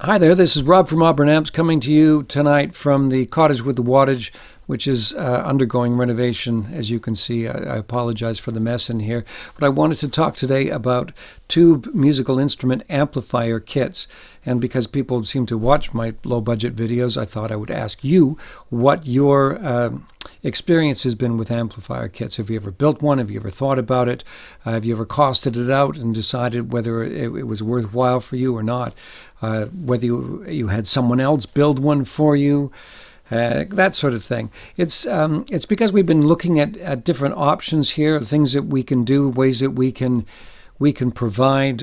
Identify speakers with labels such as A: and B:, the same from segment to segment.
A: Hi there, this is Rob from Auburn Amps coming to you tonight from the cottage with the wattage, which is undergoing renovation. As you can see, I apologize for the mess in here, but I wanted to talk today about tube musical instrument amplifier kits. And because people seem to watch my low-budget videos, I thought I would ask you what your experience has been with amplifier kits. Have you ever built one? Have you ever thought about it? Have you ever costed it out and decided whether it was worthwhile for you or not? Whether you had someone else build one for you, that sort of thing. It's because we've been looking at different options here, things that we can do, ways that we can provide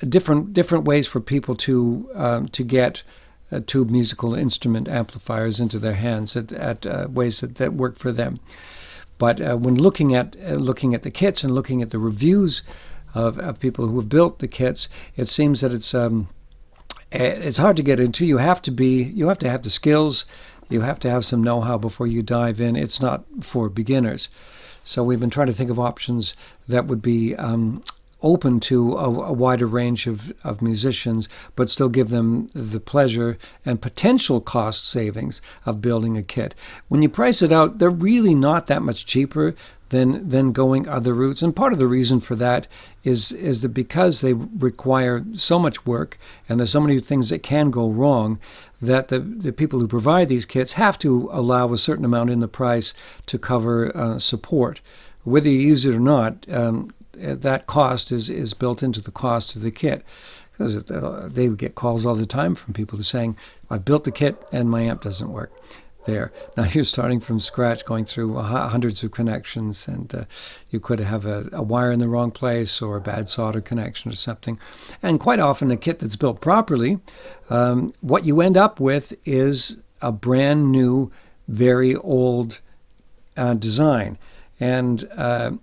A: different ways for people to get tube musical instrument amplifiers into their hands at ways that work for them. But when looking at the kits and looking at the reviews of people who have built the kits, it seems that it's hard to get into. You have to have the skills, you have to have some know-how before you dive in. It's not for beginners. So we've been trying to think of options that would be open to a wider range of musicians, but still give them the pleasure and potential cost savings of building a kit. When you price it out, they're really not that much cheaper than going other routes. And part of the reason for that is that because they require so much work and there's so many things that can go wrong, that the people who provide these kits have to allow a certain amount in the price to cover support. Whether you use it or not, that cost is built into the cost of the kit. Because they get calls all the time from people saying, I built the kit and my amp doesn't work. There. Now you're starting from scratch, going through hundreds of connections, and you could have a wire in the wrong place or a bad solder connection or something. And quite often a kit that's built properly, what you end up with is a brand new, very old design. And a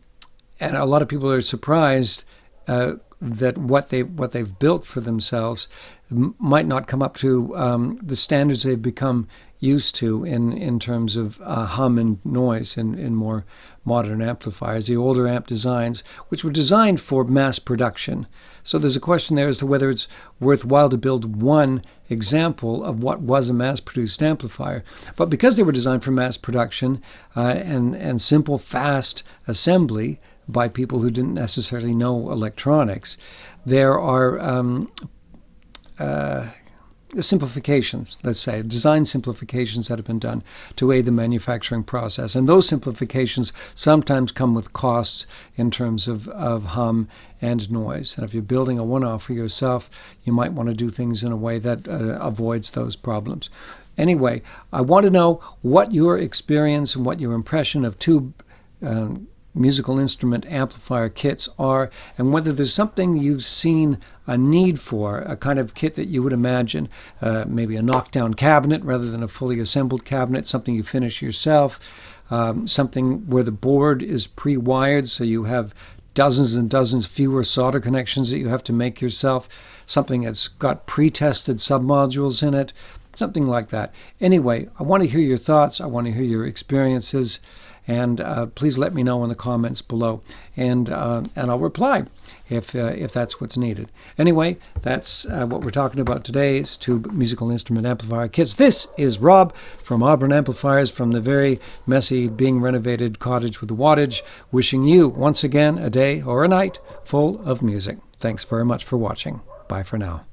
A: lot of people are surprised that what they've built for themselves might not come up to the standards they've become used to in terms of hum and noise in more modern amplifiers, the older amp designs, which were designed for mass production. So there's a question there as to whether it's worthwhile to build one example of what was a mass-produced amplifier. But because they were designed for mass production and simple, fast assembly by people who didn't necessarily know electronics, there are simplifications, let's say, design simplifications that have been done to aid the manufacturing process. And those simplifications sometimes come with costs in terms of hum and noise. And if you're building a one-off for yourself, you might want to do things in a way that avoids those problems. Anyway, I want to know what your experience and what your impression of tube musical instrument amplifier kits are, and whether there's something you've seen a need for, a kind of kit that you would imagine, maybe a knockdown cabinet rather than a fully assembled cabinet, something you finish yourself, something where the board is pre-wired so you have dozens and dozens fewer solder connections that you have to make yourself, something that's got pre-tested submodules in it, something like that. Anyway, I want to hear your thoughts, I want to hear your experiences, and please let me know in the comments below, and I'll reply if that's what's needed. Anyway, that's what we're talking about today, is tube musical instrument amplifier kits. This is Rob from Auburn Amplifiers, from the very messy, being renovated cottage with the wattage, wishing you once again a day or a night full of music. Thanks very much for watching. Bye for now.